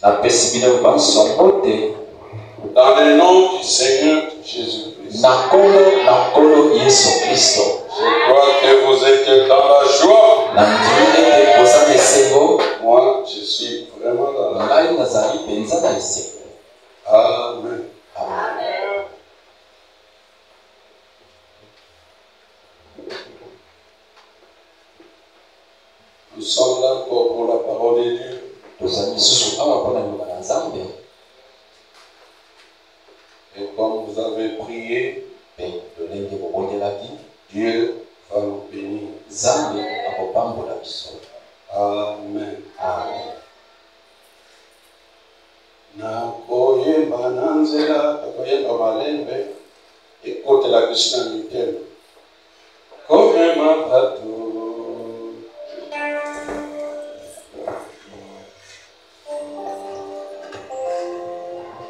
Dans le nom du Seigneur Jésus-Christ. Je crois que vous êtes dans la joie. Moi, je suis vraiment dans la joie. Amen. Nous sommes là encore pour la parole de Dieu. Et comme vous avez prié, Dieu va nous bénir. Amen. Nakoyemba nanzela, nakoyemba malembe, écoute la Krishna Nitel. Koyemba batu.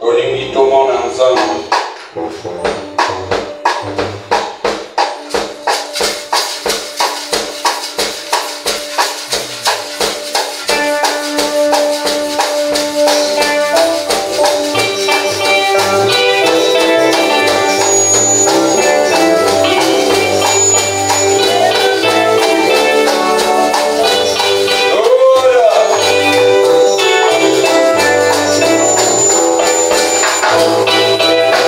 Olingi tomona nzambe. Oh,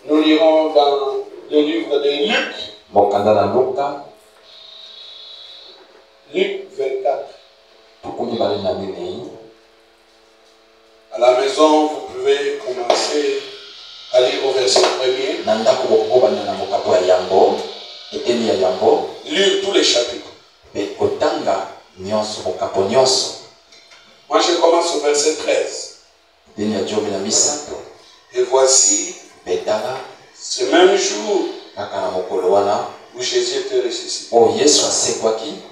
Nous lirons dans le livre de Luc. Luc 24. À la maison, vous pouvez commencer à lire au verset 1er. Lire tous les chapitres. Moi, je commence au verset 13. Et voici, ce même jour où Jésus était ressuscité,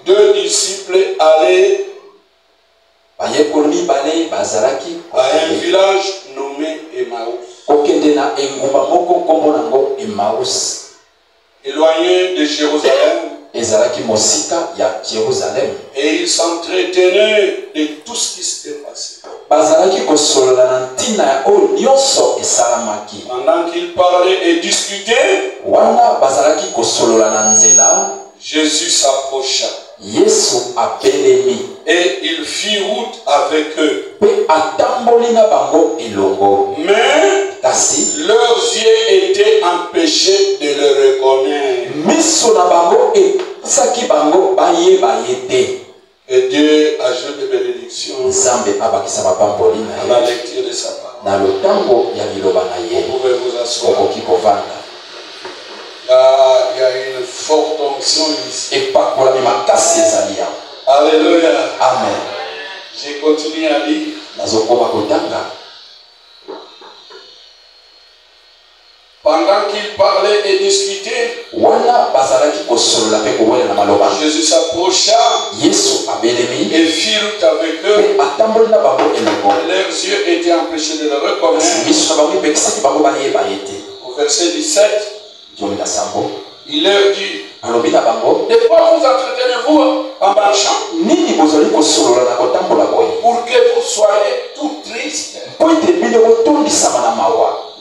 2 disciples allaient à un village nommé Emmaüs, éloigné de Jérusalem, et ils s'entretenaient de tout ce qui s'était passé. Pendant qu'ils parlaient et discutaient, Jésus s'approcha et il fit route avec eux. Mais leurs yeux étaient empêchés de le reconnaître. Et Dieu ajoute des bénédictions à la lecture de sa parole. Vous pouvez vous asseoir. Il y a une forte onction ici. Alléluia. Amen. J'ai continué à lire. Pendant qu'ils parlaient et discutaient, Jésus s'approcha et fit route avec eux. Leurs yeux étaient empêchés de le reconnaître. Au verset 17, il leur dit: de quoi vous entretenez-vous en marchant, pour que vous soyez tout tristes?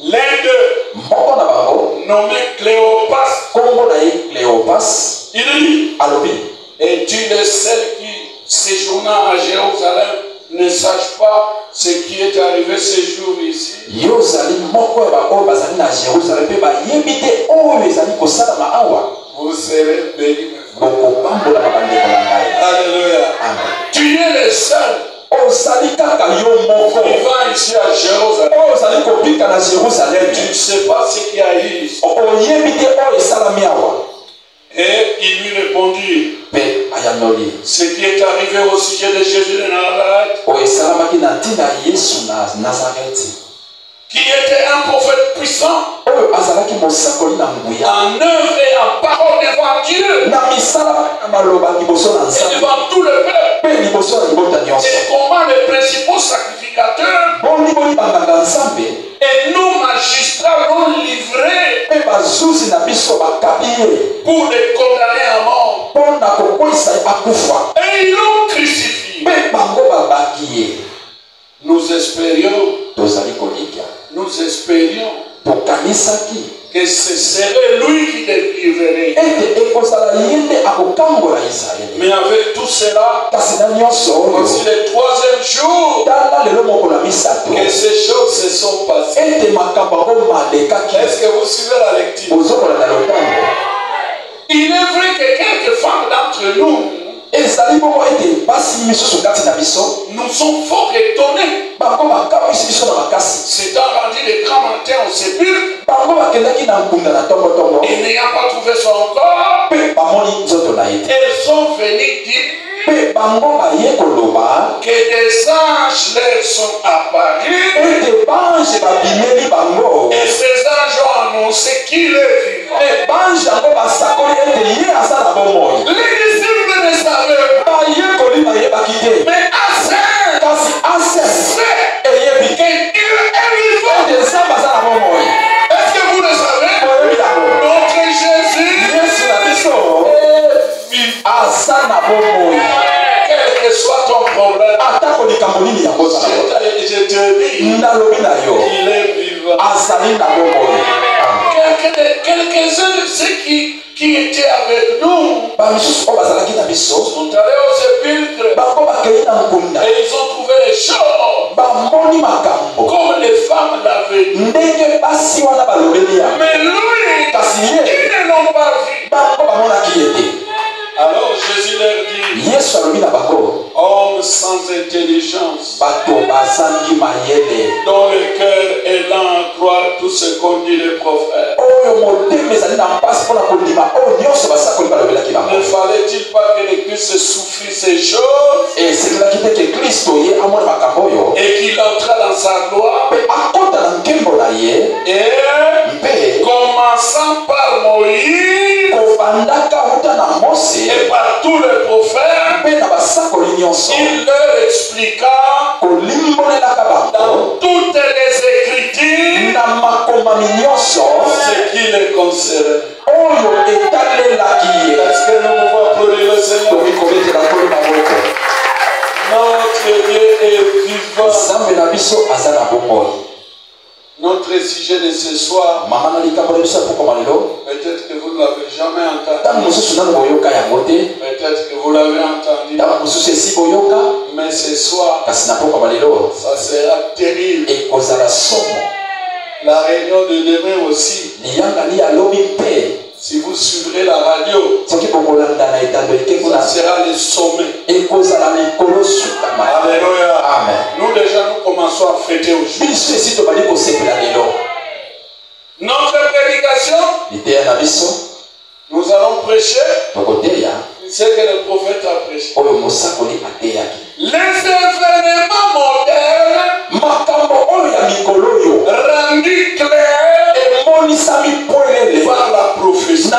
L'un d'eux, nommé Cléopas, il dit: es-tu le seul qui, séjournant à Jérusalem, ne sache pas ce qui est arrivé ce jour ici? Vous serez bénis. Alléluia. Tu es le seul vivant ici à Jérusalem. Tu ne sais pas ce qu'il y a eu ici. Et il lui répondit: ce qui est arrivé au sujet de Jésus de Nazareth, qui était un prophète puissant en œuvre et en parole devant Dieu et devant tout le peuple, et comment les principaux sacrificateurs et nos magistrats l'ont livré pour les condamner à mort, et ils l'ont crucifié. Nous espérions que ce serait lui qui délivrerait. Mais avec tout cela, voici le 3e jour que ces choses se sont passées. Est-ce que vous suivez la lecture? Il est vrai que quelques femmes d'entre nous nous sommes fort étonnés. S'étant rendu de grand matin au sépulcre et n'ayant pas trouvé son corps, elles sont venues dire que des anges leur sont apparus et ces anges ont annoncé qu'il est vivant. Les disciples ne savaient pas, mais Assez sait qu'il est vivant. Est-ce que vous le savez? Notre Jésus est vivant. Quel que soit ton problème, je te dis, il est vivant. quelques-uns de ceux qui étaient avec nous sont allés au sépulcre et ils ont trouvé les choses comme les femmes l'avaient dit. Mais lui, ils ne l'ont pas vu. Alors Jésus leur dit, homme sans intelligence, dont le cœur est lent à croire tout ce qu'ont dit les prophètes. Ne fallait-il pas que le Christ souffrit ces choses et qu'il entra dans sa gloire? Et commençant par Moïse et par tous les prophètes, il leur expliqua dans toutes les Écritures ce qui les concerne. Est-ce que nous pouvons applaudir le Seigneur? Notre Dieu est vivant. Notre sujet de ce soir, peut-être que vous ne l'avez jamais entendu. Peut-être que vous l'avez entendu. Mais ce soir, ça sera terrible. La réunion de demain aussi. Si vous suivrez la radio, ça sera le sommet. Alléluia. Amen. Nous déjà, nous commençons à fêter aujourd'hui. Notre prédication, nous allons prêcher ce que le prophète a prêché. Les événements modernes rendus clairs par la prophétie.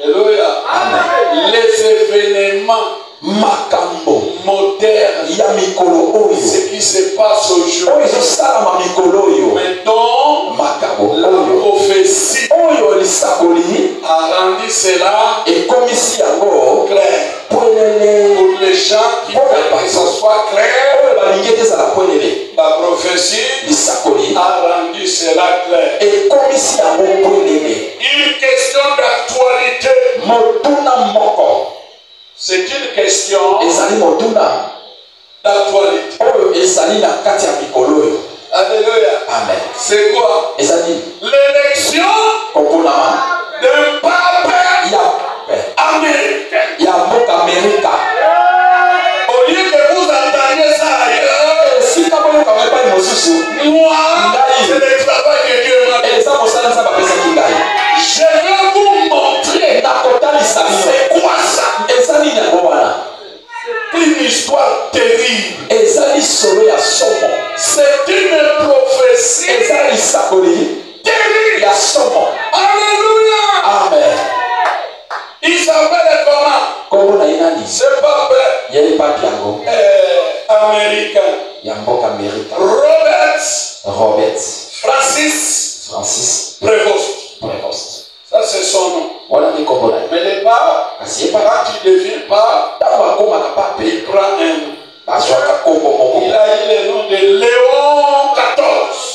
Alléluia. Les événements modernes, ce qui se passe aujourd'hui, mais dont la prophétie a rendu cela clair pour les gens qui veulent que ce soit clair. La prophétie a rendu cela clair. Une question d'actualité. C'est une question d'actualité. Alléluia. Amen. C'est quoi? L'élection d'un pape américain. Au lieu que vous entendiez ça ailleurs, moi, c'est le travail que Dieu m'a fait. Je vais vous montrer c'est quoi ça. Une histoire terrible. C'est une prophétie terrible. Alléluia. Amen. Il s'appelle comment? Ce pape américain. Robert Francis Prévost. Ça c'est son nom. Mais le pape, quand il devient pape, il prend un nom. Il a eu le nom de Léon XIV.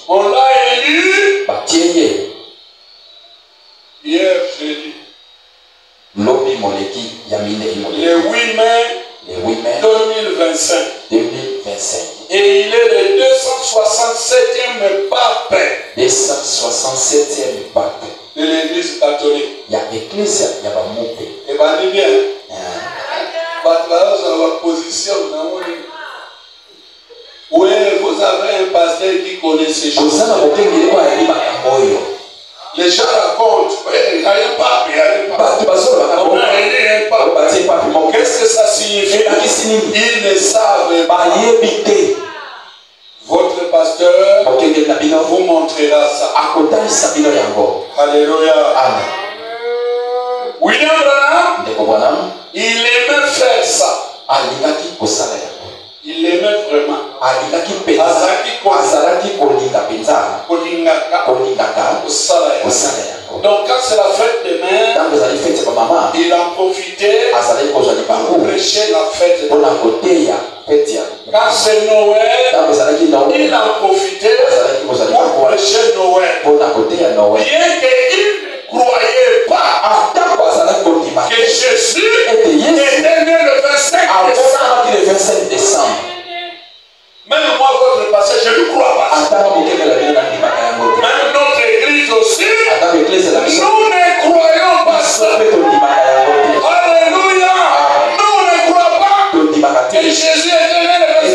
On l'a élu hier jeudi. Le 8 mai 2025. Et il est le 267e pape de l'église catholique. Et bien dit bien. Position. Oui, vous avez un pasteur qui connaît ces choses. Les gens racontent, il y a un pape, Qu'est-ce que ça signifie? Ils ne savent pas. Votre pasteur vous montrera ça. Alléluia. Amen. William Branham, il aimait faire ça. Il aimait vraiment. Donc quand c'est la fête demain, il en profitait pour prêcher la fête demain. Quand c'est Noël, il en profitait je ne crois pas. Même notre église aussi, nous ne croyons pas ça. Alléluia. Nous ne croyons pas que Jésus est né le 27.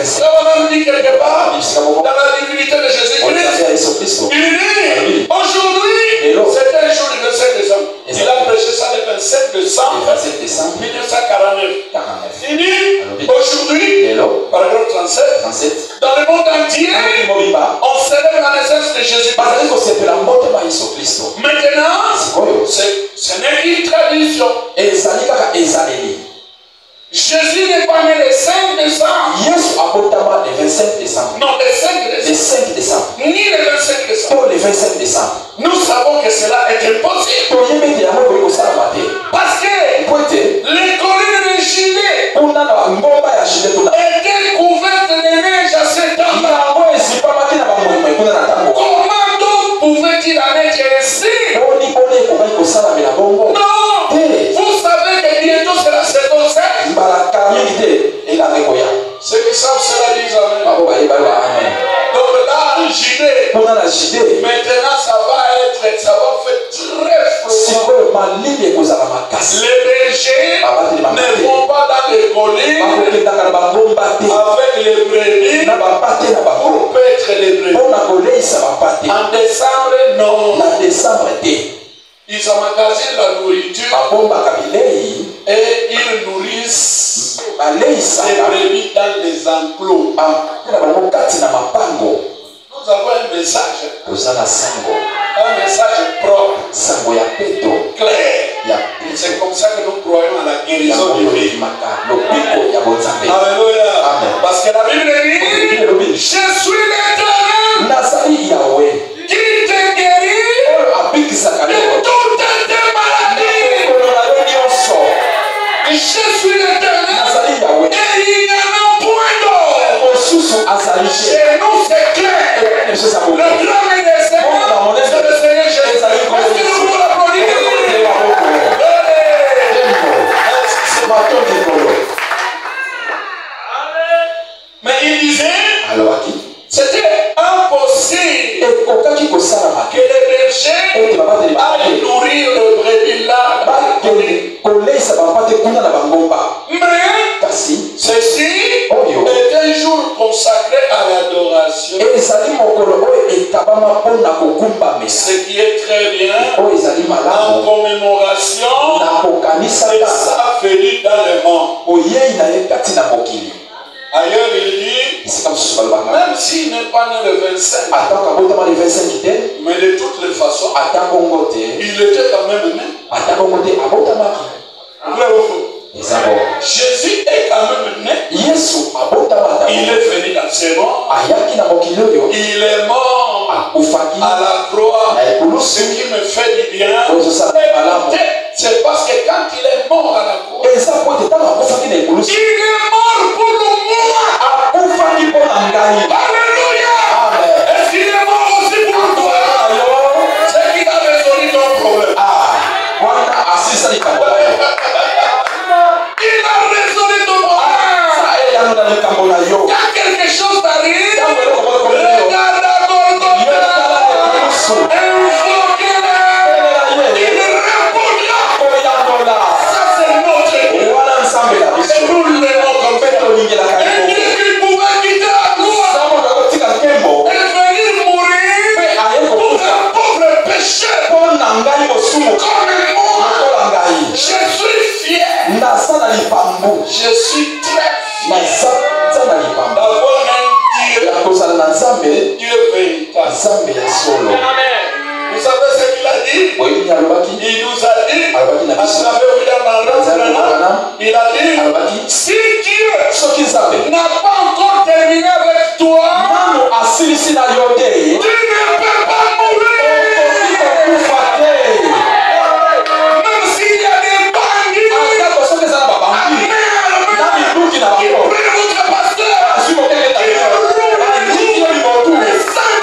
Ça va même dire quelque part, dans la divinité de Jésus-Christ, il dit, aujourd'hui, c'est un jour du 25 décembre. Il a prêché ça le 27 décembre 1949. Il dit, aujourd'hui, paragraphe 37, dans le monde entier, on célèbre la naissance de Jésus. Maintenant, ce n'est qu'une tradition. Jésus n'est pas né le 5 décembre. Non, le 5 décembre. Ni le 25 décembre. Nous savons que cela est impossible. Parce que les collines de Gilet étaient couvertes de neige à ce temps-là. Comment donc pouvait-il en être ainsi? Non. Vous savez que bientôt c'est la saison sèche. Ceux qui savent cela disent amen. Donc là, en Gilet, maintenant ça va faire très froid. Les bergers ne vont pas dans les collines avec les brebis pour paître les brebis. En décembre, non. Ils emmagasinent la nourriture et ils nourrissent les brebis dans les enclos. Nous avons un message. Un message propre, clair. C'est comme ça que nous croyons à la guérison divine. Alléluia. Parce que la Bible dit, je suis l'Éternel qui te guérit de toutes tes maladies. Je suis l'Éternel et il n'y en a point d'autre. Chez nous c'est clair. Le grand et des Seigneurs, c'est le Seigneur Jésus. Est-ce que nous pouvons l'applaudir? Mais il disait, c'était impossible que les bergers aillent nourrir le brebis là. Mais ceci est un jour consacré à l'adoration. Ce qui est très bien en commémoration de sa venue dans le monde. Ailleurs il dit, même s'il n'est pas né le 25, mais de toutes les façons, il était quand même né. Jésus est quand même né. Il est venu dans ce monde. Il est mort à la croix. Ce qui me fait du bien, c'est parce que quand il est mort à la croix, il est mort pour moi. Alléluia. Est-ce qu'il est mort aussi pour toi? C'est qu'il a résolu ton problème. Il a résolu ton problème. Quand quelque chose t'arrive, regarde à Golgotha, invoque-le, il répondra. Ça c'est notre Dieu. Et nous l'aimons comme ça. Un Dieu qui pouvait quitter la gloire et venir mourir pour un pauvre pécheur comme moi. Je suis fier. Je suis très fier d'avoir un Dieu véritable. Vous savez ce qu'il a dit? Il nous a dit, à travers William Branham, il a dit, si Dieu n'a pas encore terminé avec toi, tu ne peux pas mourir. Même s'il y a des bandits, qui prennent votre pasteur, qui roulent les saints.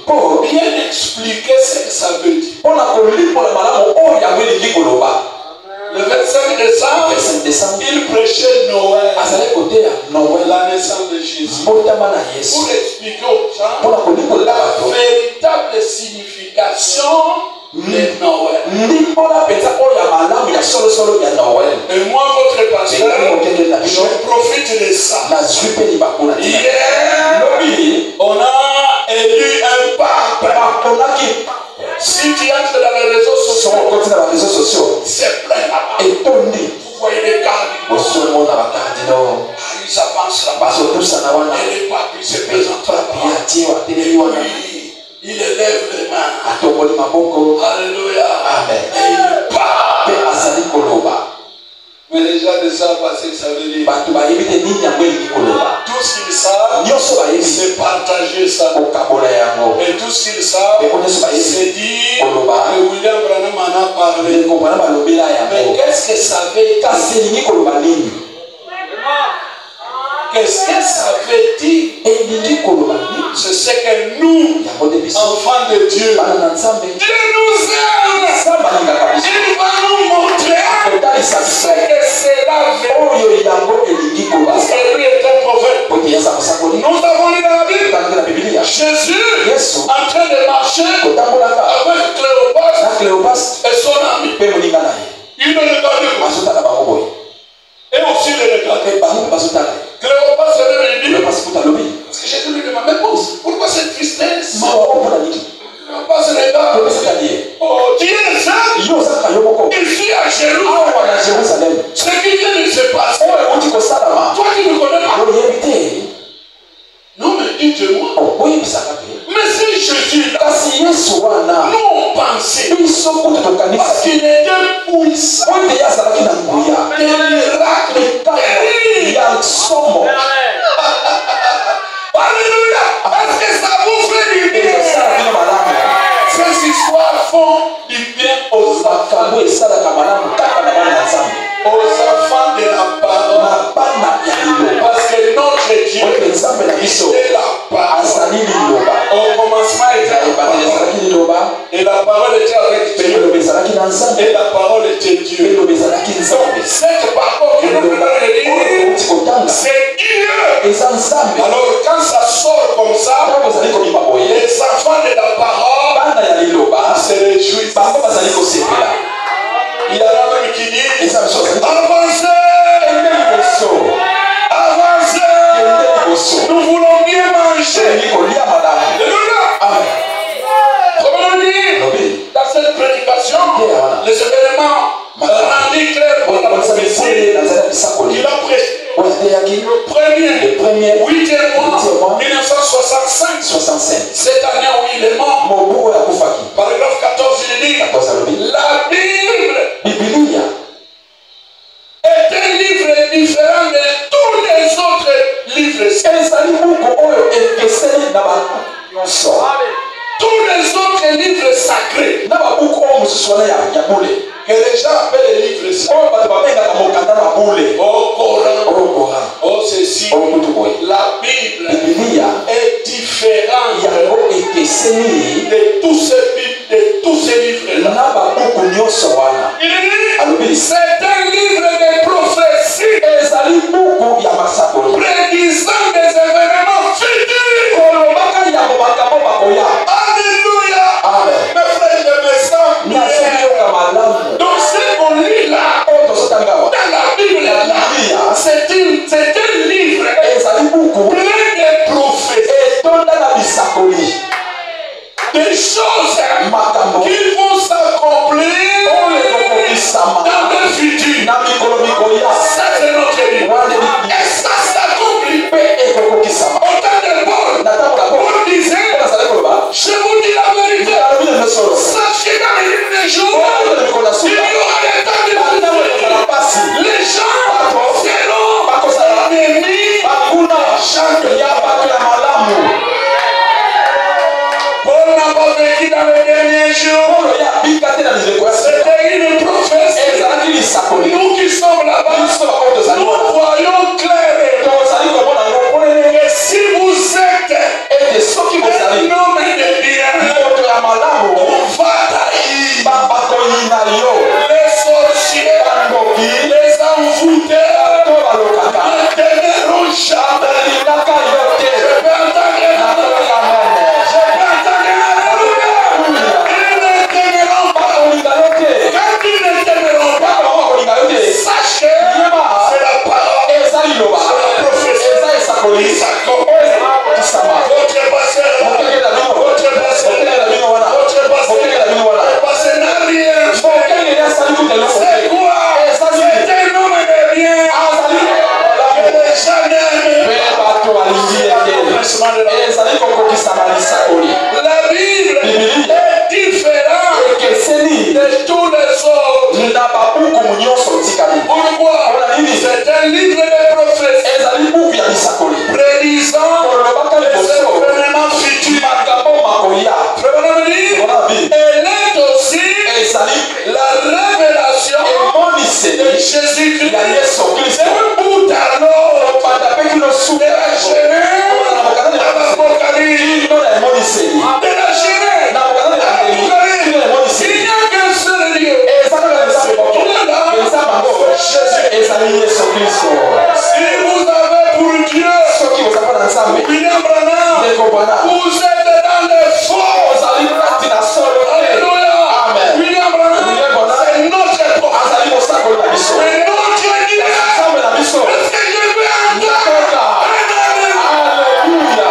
pour bien expliquer ce que ça veut dire. Le 25 décembre, il prêchait Noël, la naissance de Jésus, pour expliquer aux gens la véritable signification de Noël. Et moi, votre pasteur, je profite de ça. Hier, on a élu un pape. Si tu entres dans les réseaux sociaux, c'est plein là-bas. Vous voyez les cardinaux. Ils avancent là-bas. Et les papes, ils se présentent là-bas. Il élève les mains. Alléluia. Amen. Et il parle. Mais les gens ne savent pas ce que ça veut dire. Tout ce qu'ils savent, c'est partager ça. Et tout ce qu'ils savent, c'est dire que William Branham en a parlé. Mais qu'est-ce que ça veut dire? Qu'est-ce que ça veut dire? C'est ce que nous, enfants de Dieu, Dieu nous aime. Il va nous montrer ce que c'est la vérité. Parce que lui est un prophète. Nous avons lu dans la Bible Jésus en train de marcher avec Cléopas et son ami. Il le regardait. Et aussi le regardait. Cléopas avait dit, parce que Jésus lui demande, mais pourquoi cette tristesse? Cléopas regarde, oh Dieu est seul, il vit à Jérusalem. Ce qui vient de se passer, toi tu ne connais pas. Non mais dites-moi, mais si Jésus là, nous on pensait, parce qu'il était puissant, des miracles terribles. Alléluia. Est-ce que ça vous fait du bien? Ces histoires font du bien aux enfants de la parole. Parce que notre Dieu est la parole. Au commencement était la parole. Et la parole était avec Dieu. Et la parole était Dieu. Donc cette parole que nous venons de lire, c'est Dieu. Alors quand ça sort comme ça, les enfants de la parole se réjouissent. Il y a la même qui dit, avancez, avancez, nous voulons bien manger. Comment dire, dans cette prédication, les événements rendus clairs pour la prophétie qu'il a prêché. Le premier 8e mois 1965. Cette année où il est mort. Paragraphe 14, il dit, la Bible est un livre différent de tous les autres livres. Tous les autres livres sacrés que les gens appellent les livres sacrés. Au Coran, oh ceci, la Bible est différente de tous ces livres-là. Il dit, c'est un livre de prophétie prédisant des événements futurs. Alléluia. Mes frères et mes sœurs, donc ce qu'on lit là, dans la Bible là, c'est un livre plein de prophéties, des choses qui vont s'accomplir dans le futur. Ça c'est notre Bible. Et ça s'accomplit. Autant de Paul disait, je vous dis la vérité, sachez dans les derniers jours, il y aura des temps de les gens seront ennemis à chaque Paul n'a pas vécu dans les derniers jours. C'était une prophétie. Nous qui sommes là-bas, nous voyons clairement que si l'accomplissement de la loi. La Bible est différente de tous les autres. Pourquoi? C'est un livre de prophétie prédisant les événements futurs. Elle est aussi la révélation de Jésus-Christ. C'est un bout à l'autre. De la Genèse à l'Apocalypse. De la Genèse à l'Apocalypse. Il n'y a qu'un seul Dieu. Jésus. Si vous avez pour Dieu William Branham, vous êtes dans les forces. Alléluia. William Branham, c'est notre époque. C'est notre Dieu. Est-ce que je peux entendre? Alléluia.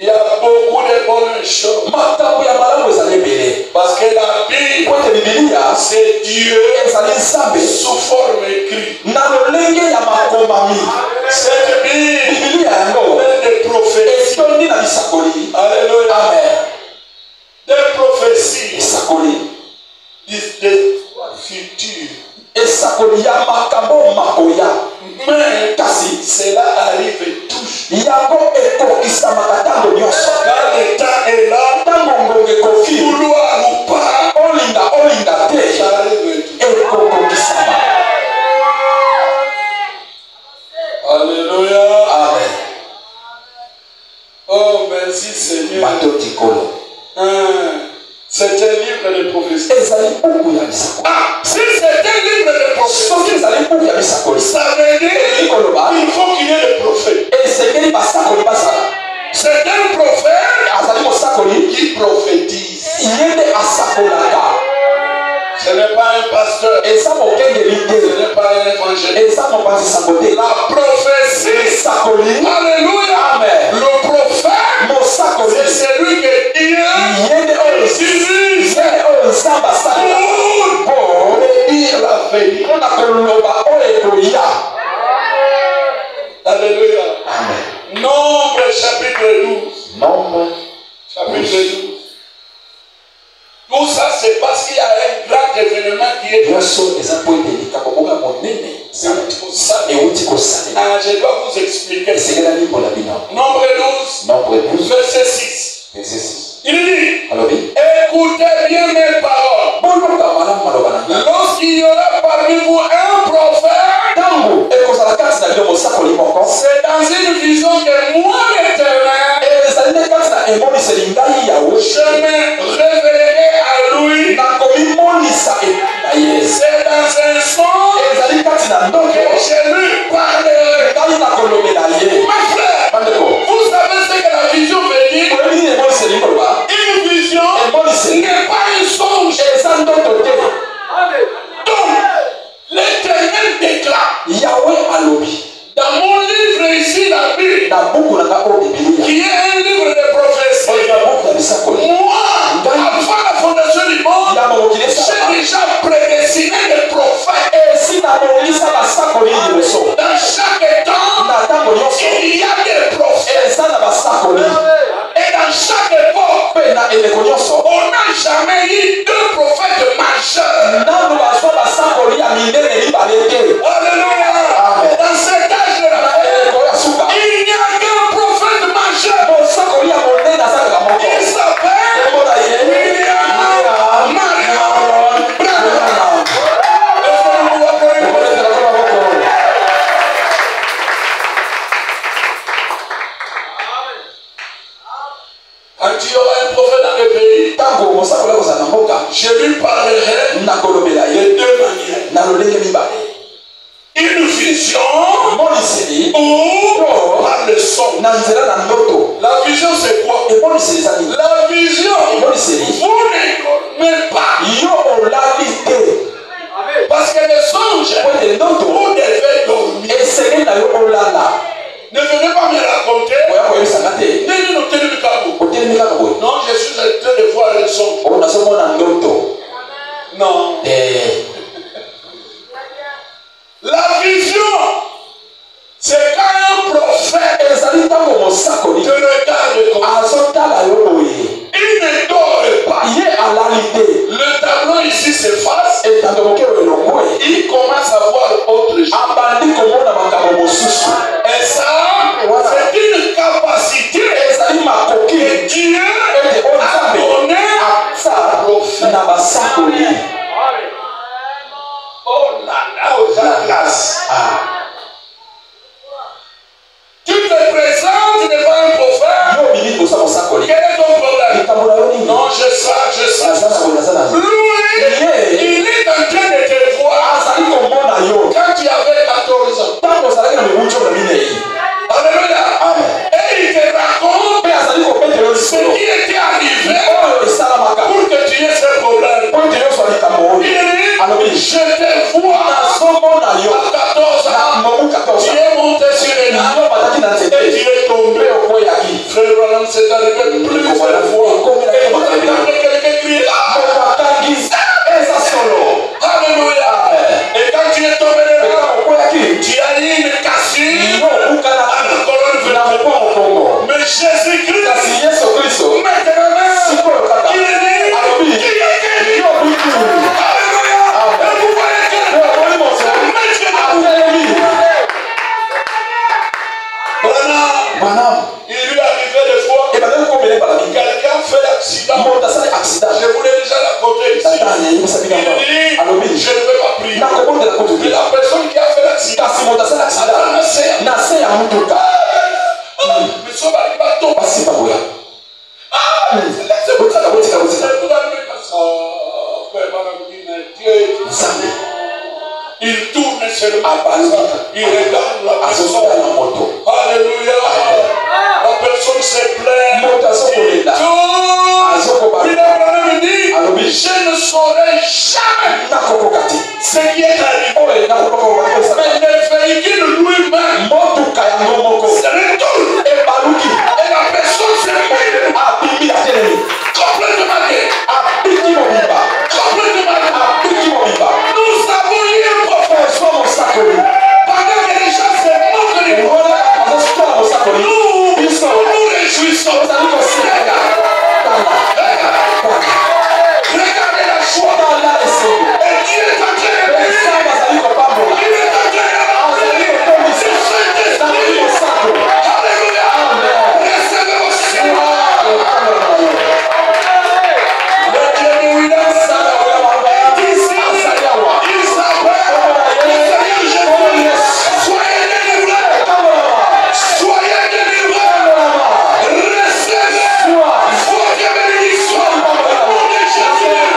Il y a beaucoup de bonnes choses. Parce que la Bible, c'est Dieu sous forme écrite. Cette Bible est des prophéties. Alléluia. Amen. Des prophéties. Des futurs. Mais cela arrive toujours. Quand le temps est là, vouloir ou pas, ça arrive toujours. Alléluia. Amen. Oh, merci Seigneur. C'est un livre de prophétie. Ah, si c'est un livre de prophétie, ça veut dire qu'il faut qu'il y ait des prophètes. C'est un prophète qui prophétise. Ce n'est pas un pasteur. Ce n'est pas un évangéliste. La prophétie. Alléluia. Amen. Le prophète, c'est celui que Dieu utilise pour dire la vérité. Alléluia. Amen. Nombre chapitre 12. Chapitre 12. Tout ça, c'est parce qu'il y a un grand événement qui est. Je dois vous expliquer. Nombre 12. Verset 6. Il dit, écoutez bien mes paroles. Lorsqu'il y aura parmi vous un prophète, c'est dans une vision que moi, l'Éternel, je me révélerai à lui. C'est dans un songe que je lui parlerai. Mes frères, vous savez ce que la vision veut dire? Une vision n'est pas un songe. Donc, l'Éternel déclare dans mon livre ici, la Bible, qui est un livre de prophétie. Moi, avant la fondation du monde, j'ai déjà prédestiné les prophètes. Dans chaque temps, il y a des prophètes. Et dans chaque époque, on n'a jamais eu deux prophètes majeurs. Alléluia. Dans cet âge de la terre, il n'y a qu'un prophète majeur. Il s'appelle William Marion Branham. Quand il y aura un prophète dans le pays, je lui parlerai de deux manières. Une vision ou par le son. La vision, c'est quoi? La vision, vous ne dormez pas. Parce que les songes, vous devez dormir. Ne venez pas me raconter. te regarde comme il ne dort pas. Le tableau ici s'efface. Il commence à voir autre chose. Et ça, c'est une capacité que Dieu a donnée à prophète. Oh là là, aux atlas. Tu te présentes devant un prophète. Quel est ton problème? Non, je sais. Lui, il est en train de te voir quand tu avais 14 ans. Alléluia. Et il te raconte ce qui était arrivé pour que tu aies ce problème. Il dit, je te vois à 14 ans. Tu es monté sur les nains et tu es tombé. Frère Branham, c'est arrivé plusieurs fois. Et vous entendez quelqu'un crier. Alléluia. Et quand tu es tombé là, tu as eu une cassure à la colonne vertébrale. Mais Jésus-Christ, maintenant, il est né. Il lui est arrivé des fois, quelqu'un fait l'accident. Je vous l'ai déjà raconté ici. Il dit, je ne vais pas prier. Mais la personne qui a fait l'accident, il tourne seulement, il regarde la personne. Alléluia. La personne se plaît. Il dit, je ne saurais jamais ce qui est arrivé. Mais le véhicule lui-même se retourne. Et la personne se met complètement. Nous avons eu un prophète. Pendant que les gens se moquent de nous, nous réjouissons. Regardez la joie. Et Dieu est en train de bénir. Il est en train de Saint-Esprit. Alléluia. Recevez aussi. Le Dieu de William est ici. Il s'appelle le Seigneur Jésus. Soyez délivrés. Soyez délivrés. Recevez votre bénédiction. Au nom de Jésus. Il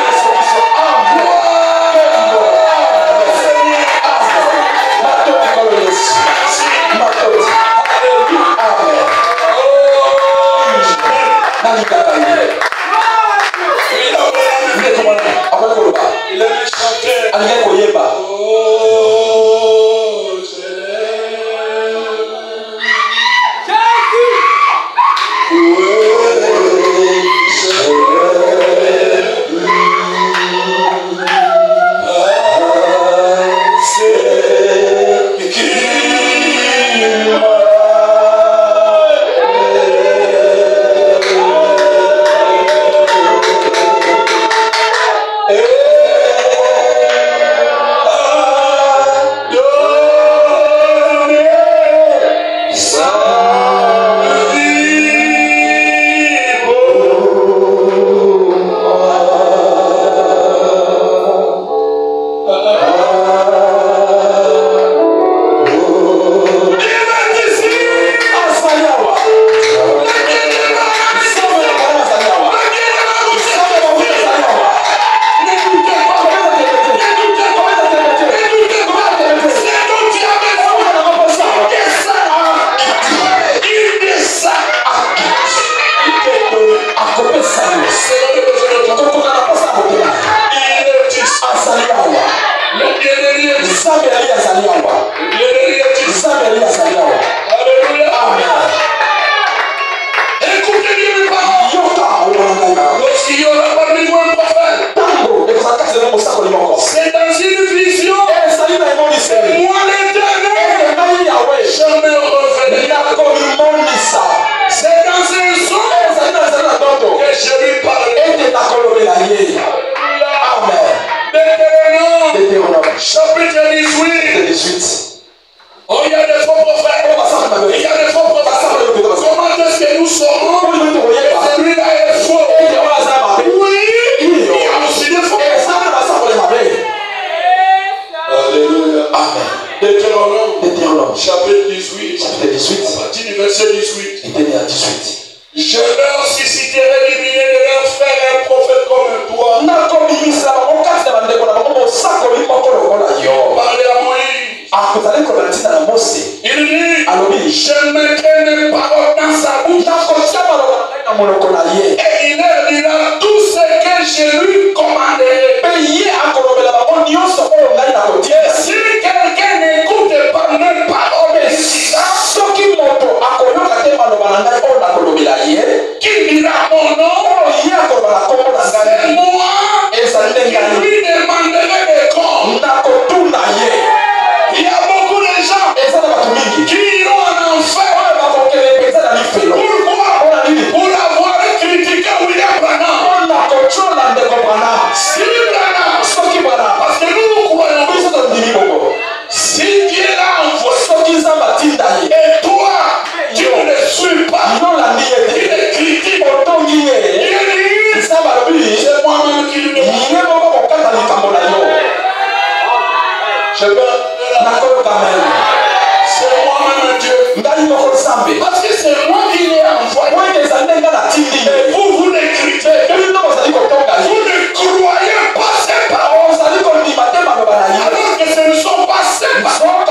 aimait chanter. Oh, je c'est dans une vision. C'est moi l'Éternel. Je me revenais. je lui parlerai. Amen. Deutéronome, chapitre 18. Oh, il y a des faux prophètes. Il y a des faux prophètes. Comment est-ce que nous saurons que celui-là est faux? Oui, il y a aussi des faux prophètes. Alléluia. Amen. Deutéronome, chapitre 18. À partir du verset 18. Il était né à 18. Je leur susciterai du milieu de leur frère un prophète comme toi. Parlez à Moïse. Il dit, je mettrai mes paroles dans sa bouche. Et il leur dira tout ce que je lui commanderai. Et si quelqu'un n'écoute pas mes paroles, qui dira mon nom, c'est moi qui lui demanderai des comptes. Il y a beaucoup de gens qui iront en enfer. Pourquoi? Pour avoir critiqué William Branham. Parce que nous croyons, si Dieu l'a envoyé, et toi, tu ne le suis pas, tu le critiques, c'est moi-même qui lui demande. Je peux c'est moi-même Dieu. Parce que c'est moi qui l'ai envoyé. Et vous, vous les critiquez. Vous ne croyez pas ces paroles. Alors que ce ne sont pas ces paroles.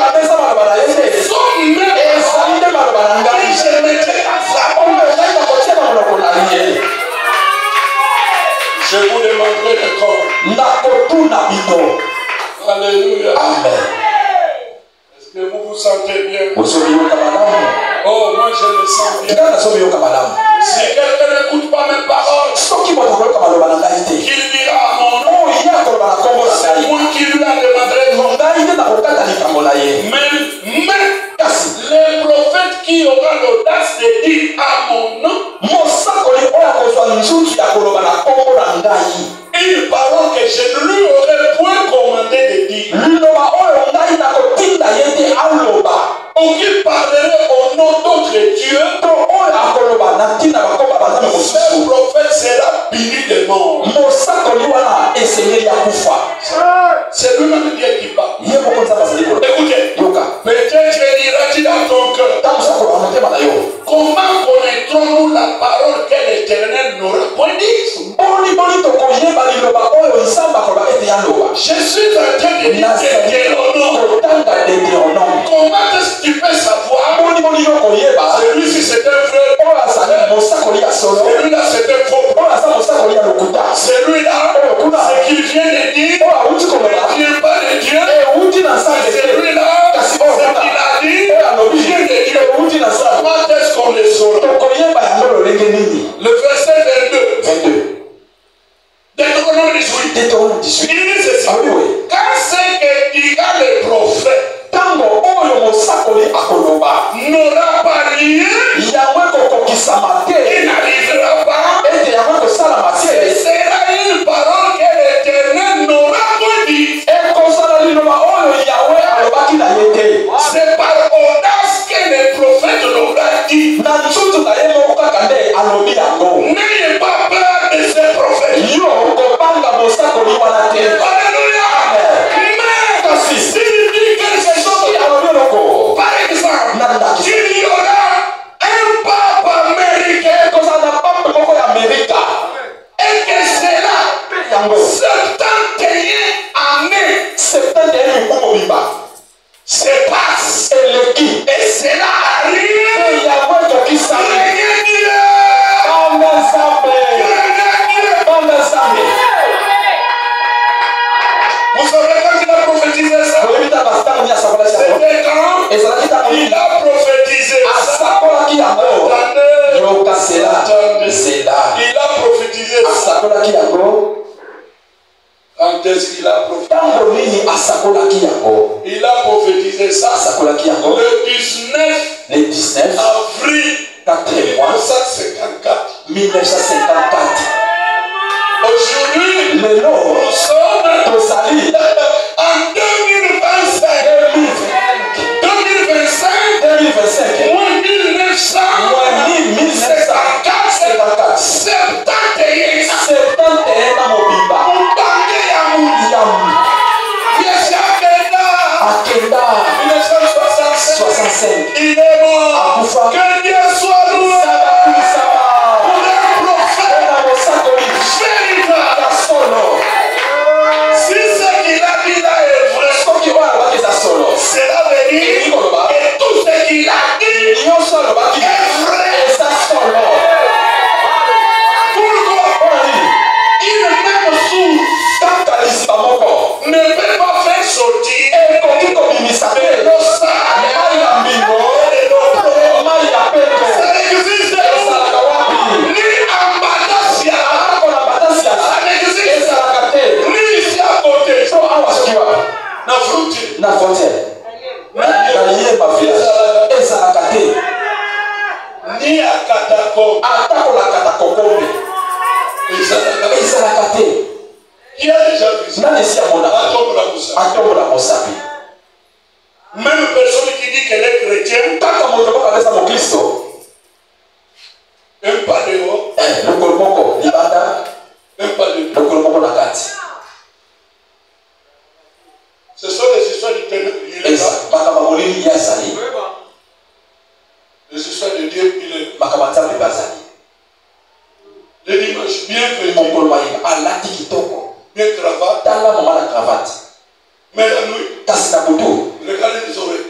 Ce sont mes paroles. Et je mettrai dans sa bouche. Je vous demanderai de corps. Alléluia. Amen. Est-ce que vous vous sentez bien? Oh, moi je me sens bien. Si quelqu'un n'écoute pas mes paroles, qu'il dira à mon nom, c'est moi qui lui a demandé. Mais les prophètes qui auront l'audace de dire à mon nom, une parole que je ne lui aurais point commandé de dire, ou qui parlerait au nom d'autres dieux, ce prophète sera puni de mort. C'est lui-même Dieu qui parle. Écoutez, peut-être diras-tu dans ton cœur, comment connaîtrons-nous la parole que l'Éternel n'aura point dit? Je suis en train de dire Deutéronome. Comment est-ce que tu peux savoir? Celui-ci c'est un frère. Celui-là c'est un faux. Celui-là, ce qu'il vient de dire, ne vient pas de Dieu. Celui-là, ce qu'il a dit, vient de Dieu. Comment est-ce qu'on le saura? Le verset 22. Deutéronome 18. Il dit ceci. Quand c'est que dira le prophète n'aura pas lieu, il n'arrivera pas, ce sera une parole que l'Éternel n'aura pas dit. C'est par audace que le prophète l'aura dit. N'ayez pas peur de ce prophète. Alléluia. Mais s'il dit quelque chose, par exemple, il y aura un pape américain, et que c'est là 71 années se passe, et cela arrive, rien Dieu. Vous savez quand il a prophétisé ça? C'était quand il a prophétisé ça. Attendez. Il a prophétisé ça. Quand est-ce qu'il a prophétisé? Il a prophétisé ça le 19 avril 1954. 1954. Aujourd'hui, nous sommes en 2025. 2025. Moins 1954. 71 na mobimba. Akenda 1965. Il est mort. Akufa. Que Dieu soit loué. Si ce qu'il a dit là est vrai, cela veut dire que tout ce qu'il a dit est vrai. Pourquoi une même source ne peut pas faire sortir de l'eau sale et de l'eau propre. Ça n'existe ni en Badasia, ça n'existe ni ici à côté. Na frontière. Ni à Katako. Qui a déjà vu ça? Même personne qui dit qu'elle est chrétienne, même pas de haut, même pas de bas. Ce sont les histoires du ténèbre. Les histoires de Dieu, il est. Le dimanche, bien vêtu, bien cravate. Mais la nuit, regardez les oreilles.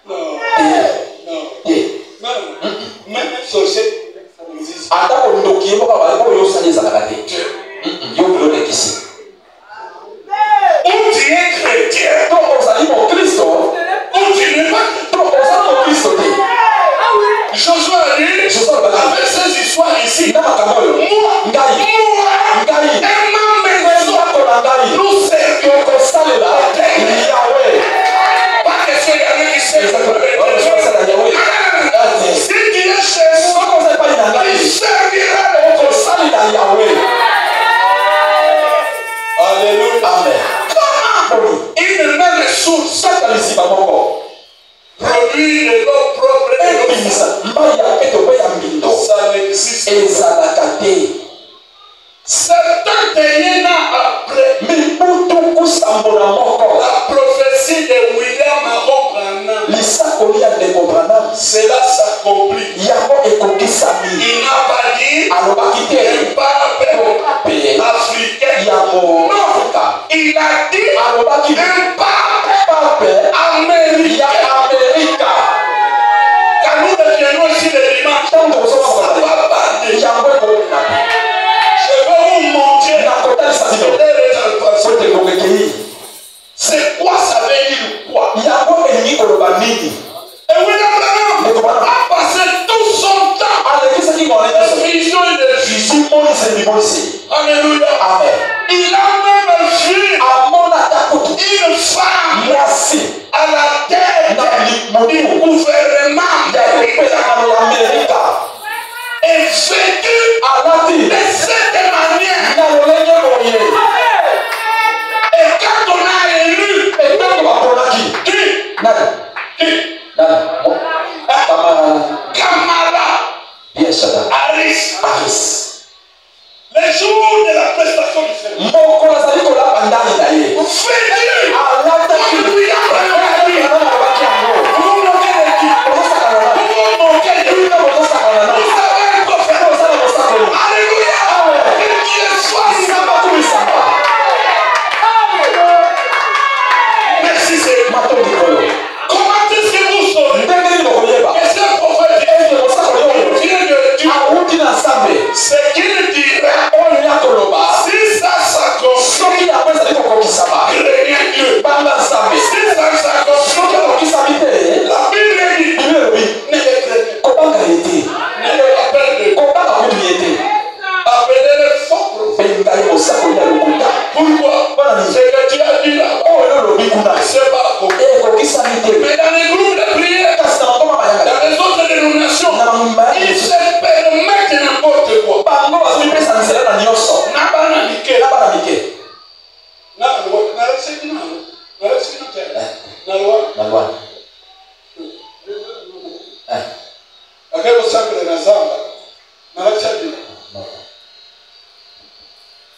Non. Même un sorcier, ça n'existe pas. Ou tu es chrétien, ou tu n'es pas chrétien. Josué a dit, avec ces histoires ici, moi, nous servions pas question il y en a qui servent. Si tu es chez moi, il servira le Yahweh. Alléluia. Amen. Une même source produit de l'eau propre et de l'eau sale. Ça n'existe pas. 71 ans après, la prophétie de William Aaron Branham, cela s'accomplit. Il n'a pas dit un pape africain. Non, il a dit un pape américain. Quand nous deviendrons ici le dimanche, ça va parler. Je vais vous montrer c'est quoi ça veut dire quoi. Et William Branham a passé tout son temps de vision et de vision. Alléluia. Amen. Il a même vu une femme à la tête du gouvernement américain. Et vêtue de cette manière. Et quand on a élu Kamala Harris, le jour de la prestation du serment, merci Seigneur. Comment est-ce que vous saurez que ce prophète vient de Dieu? Ce qu'il dira, si ça s'accomplit, craignez Dieu. Si ça s'accomplit, la Bible dit, ne les craignez. Ne les appelez pas. Appelez-les faux prophètes. Pourquoi? C'est que Dieu a dit là-bas. C'est pas accompli. Mais dans les groupes de prière,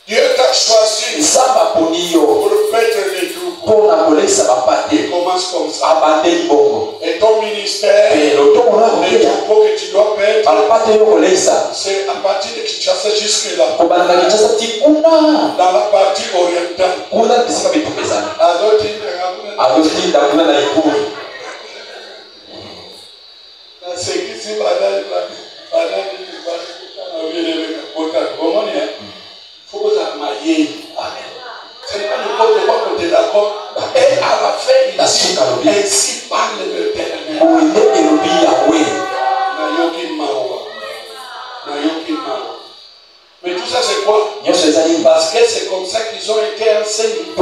Dieu t'a choisi pour paître les troupeaux. Il commence comme ça. Et ton ministère, les troupeaux que tu dois paître, c'est à partir de Kinshasa jusque-là. Dans la partie orientale. Il faut que ça m'aille. Ce n'est pas n'importe quoi qu'on est d'accord. Et à la fin, il dit ainsi parle l'Éternel. Mais tout ça c'est quoi? Parce que c'est comme ça qu'ils ont été enseignés.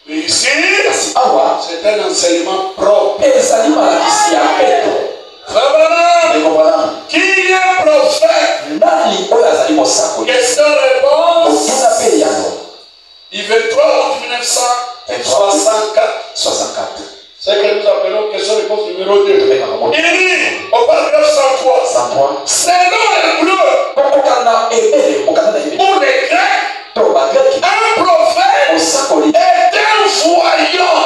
Mais ici, c'est un enseignement propre. Qui est prophète? Question réponse. Du 23 août 1964. C'est que nous appelons question réponse numéro 2. Il dit au paragraphe 103. Selon l'hébreu, pour les Grecs, un prophète est un voyant.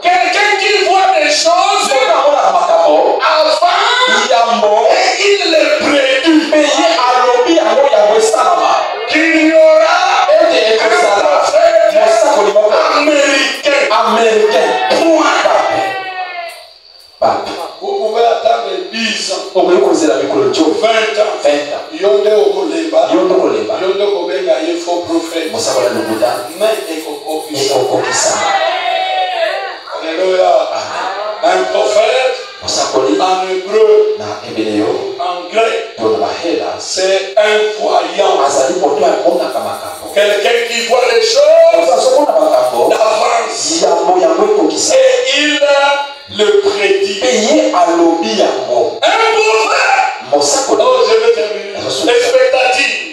Quelqu'un qui voit des choses avant et il les prédit. Qu'il y aura un prophète américain. Vous pouvez attendre 10 ans, 20 ans. Yonde Okolemba, Yonde Kobenga, il faut prophète. Mais il faut Alléluia. Un prophète en hébreu, en grec, c'est un voyant. Quelqu'un qui voit les choses d'avance. Et il le prédit. Un prophète. Oh, je vais terminer. Expectative.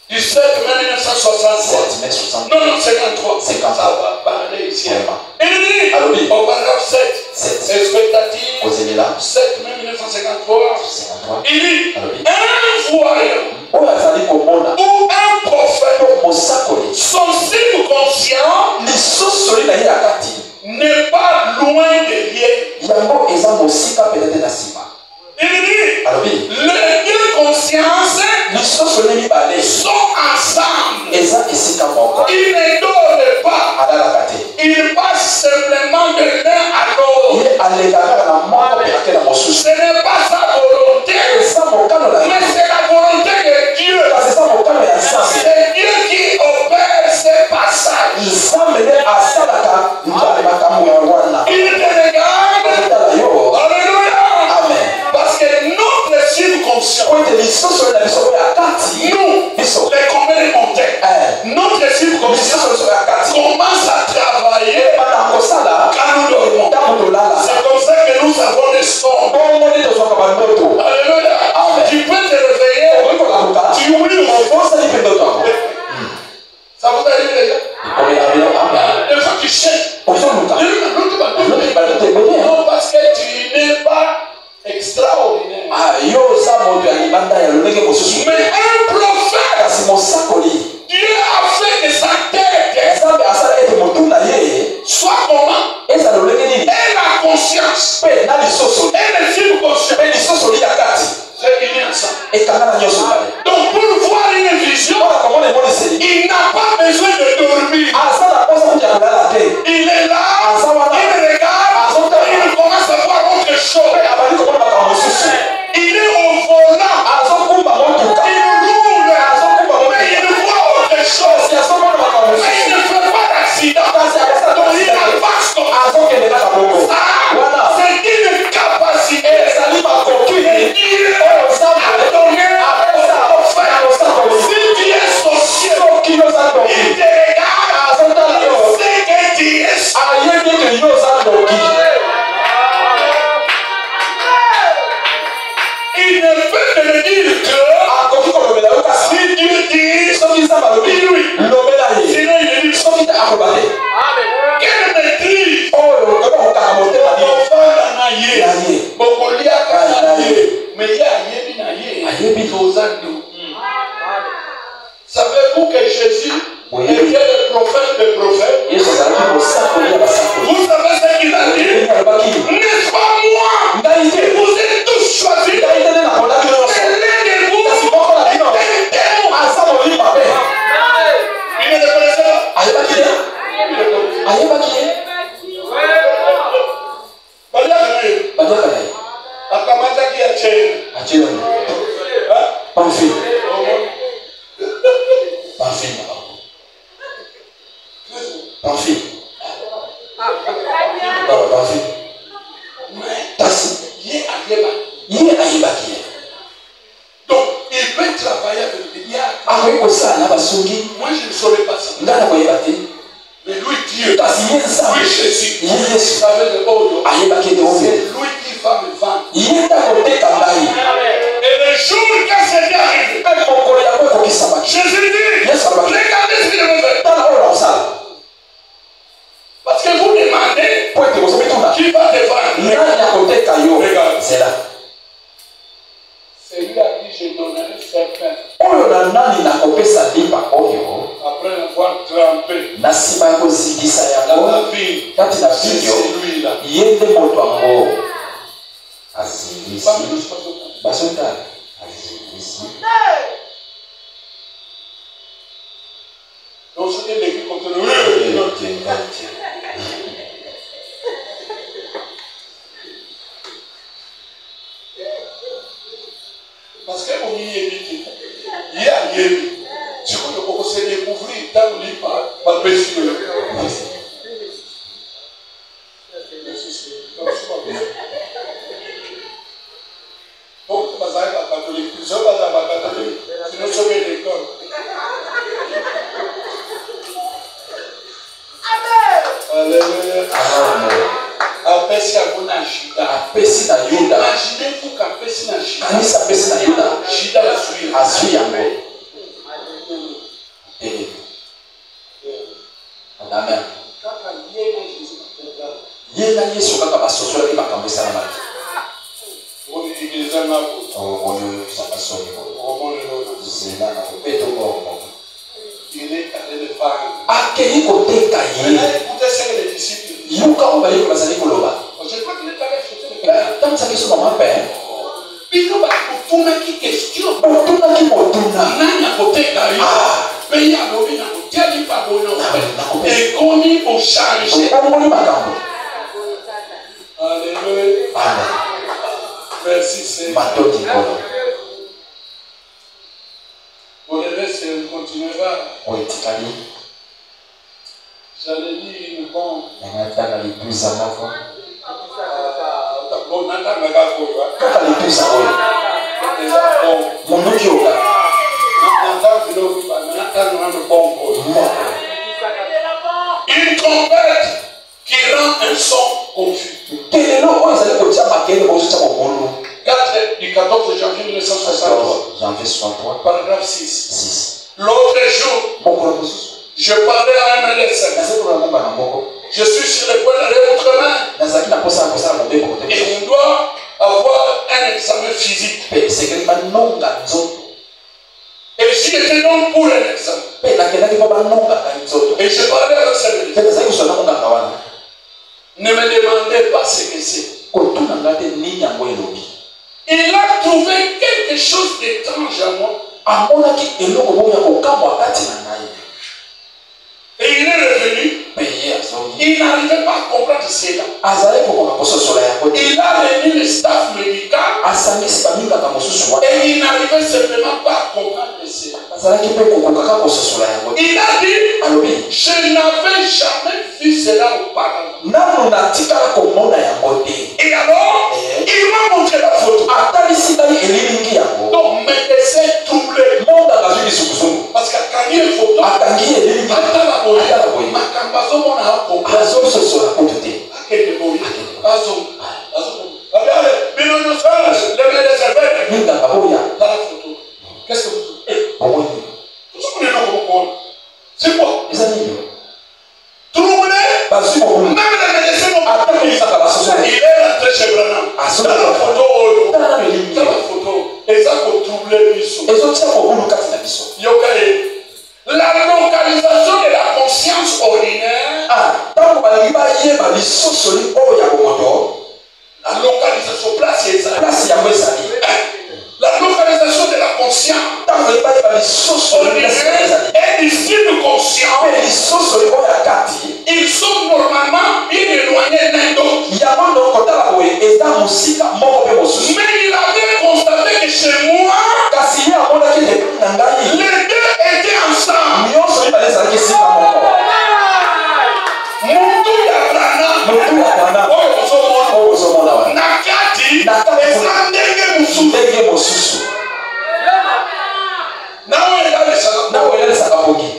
Du 7 mai 1967. Non, 53. Ça va parler ici. Il dit, au paragraphe 7, expectative, 7 mai 1953, il dit, un voyant ou un prophète, son subconscient n'est pas loin derrière. Il dit, les deux consciences sont ensemble. Ils ne dorment pas. Ils passent simplement de l'un à l'autre. Ce n'est pas sa volonté, mais c'est la volonté de Dieu. C'est Dieu qui opère ces passages. Il te regarde. Alléluia. Parce que notre subconscient, nous, les combien de montagnes, notre subconscient commence à travailler quand nous dormons. C'est comme ça que nous avons des sons. savez-vous que Jésus était le prophète des prophètes? Vous savez ce qu'il a dit? N'est-ce pas moi qui vous ai tous choisi? C'est l'un de vous. Il ne le connaissait pas. Akamata qui a tué. Parfait. Donc, il peut travailler avec le diable. Moi, je ne saurais pas ça. Mais lui, Dieu, lui, Jésus, savait le haut. C'est lui qui va me vendre. Et le jour que c'est arrivé, Jésus dit, regardez ce qu'il me fait. Parce que vous demandez qui va te vendre. Regarde. C'est là. C'est lui à qui je donnerai certains. Après avoir trempé dans la vie, c'est celui-là. Donc c'est l'équipe continue. Parce que on y évite. Il y a Yémi. Du coup, on s'est découvert dans le livre par Bessie. Donc, tu vas aller à la catholique. Tu vas aller à la catholique. Sinon, tu vas aller à l'école. Alléluia. Apesi abona Juda. Apesi na Yuda. Imaginez-vous qu'apesi na Juda. Kanisa apesi na Yuda. Juda la suit. Azui yango. Amen. Yena Yesu kaka basosola ki makambo esalamaki. Il est allé le vendre. Akei koteka ye. Écoutez ce que les disciples disent. Yuka obaye bazali koloba. Je crois qu'il est allé chercher le Tant ça question mama père. Bino ba kutuna ki question. Otuna ki motuna. Nani akoteka ye. Pays à l'obi na kotiali pa bono. Et komi au chargé. Omoni makambo. Alléluia. Amen. Merci Seigneur. Matoti kolo. Pour le reste, on continuera. Oitikali. J'allais dire une bombe. Nangataka lipusa moko. Bon, n'attends pas quoi. Kaka lipusa oyo. Monoki oka. Une trompette qui rend un son confus. Kelelo oyo ezali kotia makele bozotia mokolo. 4 du 14 janvier 1963. Janvier 63. Paragraphe 6. 6. L'autre jour, je parlais à un médecin. Je suis sur le point d'aller outre-mer. Et on doit avoir un examen physique. Et j'y étais donc pour un examen. Et je parlais avec ce médecin. Ne me demandez pas ce que c'est. Il a trouvé quelque chose d'étrange à moi. Et il est revenu. Il n'arrivait pas à comprendre cela. Il a réuni le staff médical. Et il n'arrivait simplement pas à comprendre cela. Il a dit, je n'avais jamais vu cela auparavant. Et alors, il m'a montré la photo. Donc, mes dessins troublés. Parce qu'à quand il y a une photo, qu'est-ce que vous c'est quoi? Troublé, même les médecins n'ont pas compris. Il est rentré chez Branham. Dans la photo, et ça pour troubler l'issue. Yokaye, là La localisation, place la localisation de la conscience. On est disciple conscient. Ils sont normalement bien éloignés l'un d'autre. Mais il avait constaté que chez moi, les deux étaient ensemble. Nakati ndenge mususu nawe sakabogi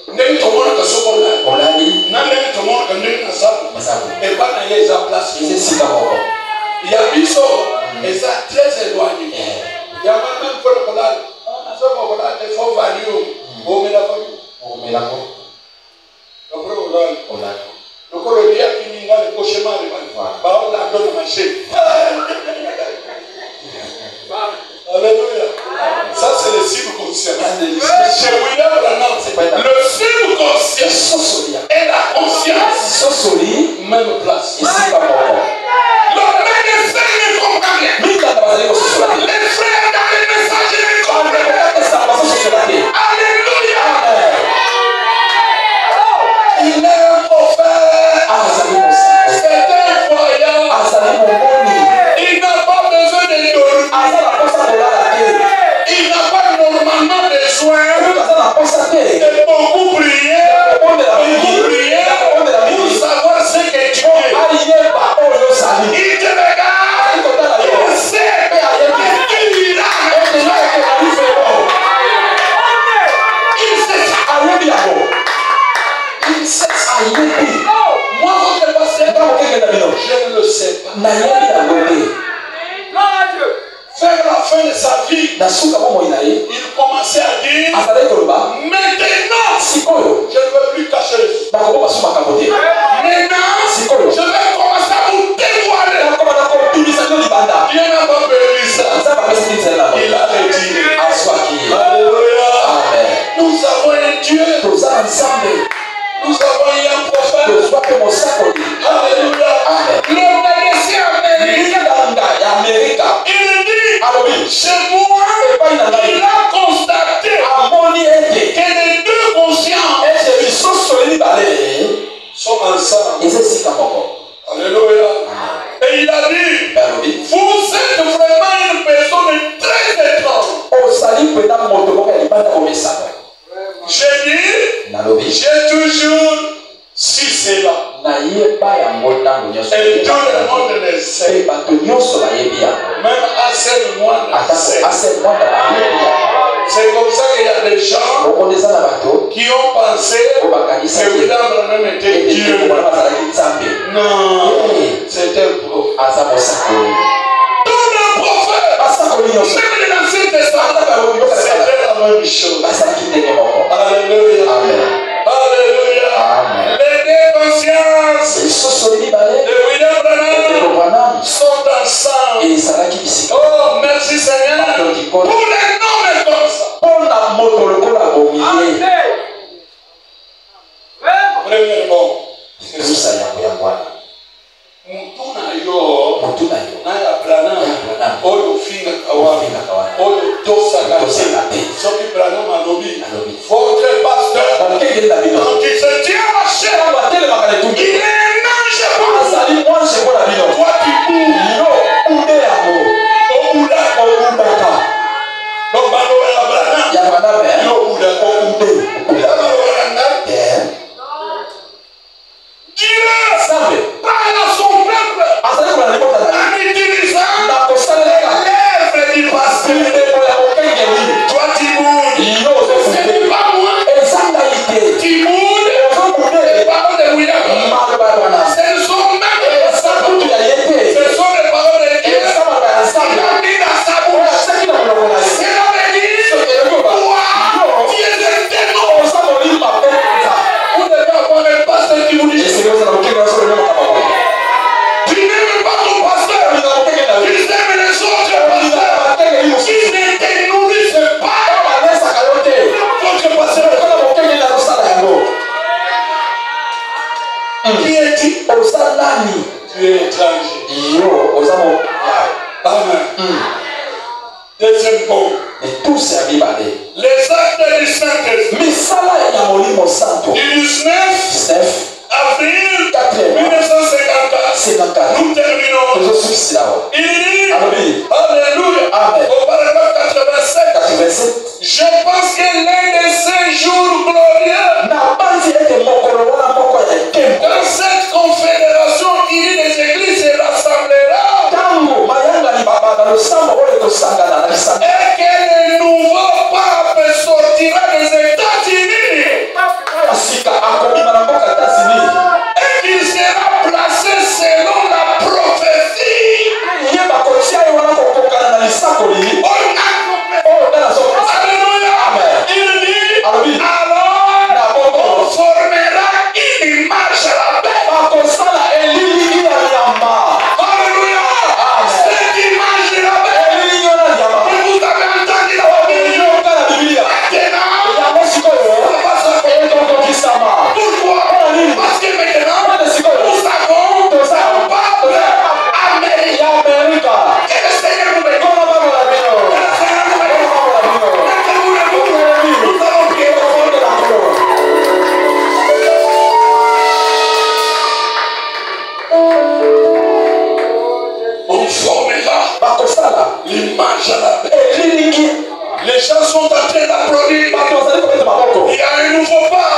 ndenge tomona kasoko olali na ndenge tomona ndenge nasabu ebana yeza place sika moko ya biso eza très éloigné ya mama mfolo kolala nasabu kolala il faut value omela ko olali lokolo lia kininga le cauchemar de ba on a donné marché. Alléluia. Ça c'est le cible conscient. Chez William Branham, le cible conscient et la conscience même place. Ici pas encore. Le médecin ne comprend rien. Les frères dans les messages ne comprennent rien. Alléluia. Il est un prophète. C'est incroyable. Il n'a pas besoin de dormir. Il n'a pas normalement besoin de beaucoup prier. Pour savoir ce que tu es. Il te regarde. Il sait. Il sait ça. Moi, votre pasteur, je ne le sais pas. Vers la fin de sa vie, il commençait à dire maintenant, je ne veux plus cacher les choses. Maintenant, je vais commencer à vous dévoiler. Dieu n'a pas permis ça. Il a dit alléluia. Nous avons un Dieu. Nous avons un prophète. Alléluia. Le médecin américain. Il dit, chez moi, il a constaté que les deux consciences sont ensemble. Alléluia. Et il a dit, vous êtes vraiment une personne très étrange. J'ai dit, j'ai toujours su cela. Et tout le monde le sait. Même assez de moi le sait. C'est comme ça qu'il y a des gens qui ont pensé que William Branham était Dieu. Non, c'était pour tous les prophètes, même les anciens testaments, c'était la même chose. Alléluia. Alléluia. Les deux consciences de William Branham sont ensemble. Oh, merci Seigneur pour les noms comme ça. Premièrement, c'est ça. Mutuna yo na ya Branham oyo finga kawana oyo tosa kate soki Branham alobi votre pasteur quand il se tient à chair il est un ange pour toi tu donc Branham Dieu parle à son peuple en utilisant l'œuvre du pasteur. Toi, Timoun, ce n'est pas moi. Timoun, les paroles de William. Ce sont même les paroles de Dieu. Ce sont les paroles de Dieu. Il a mis dans sa bouche. C'est la Église. Toi, tu es un témoin. étranger. Amen. Deuxième point. Les actes du Saint-Esprit. Du 19 avril 1954. Nous terminons. Il dit, alléluia, au paragraphe 87. Je pense que l'un de ces jours glorieux, dans cette confédération unie des églises se rassemblera. Et que le nouveau pape sortira des États-Unis. Et qu'il sera placé selon la prophétie. Alléluia. Il dit, alors on formera une image à la bête. Alléluia. Cette image de la bête. Et vous avez entendu la Bible. Maintenant, ça va s'accomplir. Pourquoi? Parce que maintenant, nous avons un pape américain. Et le Seigneur nous bénit. On formera l'image à la bête. Les gens sont en train d'applaudir. Il y a un nouveau pas.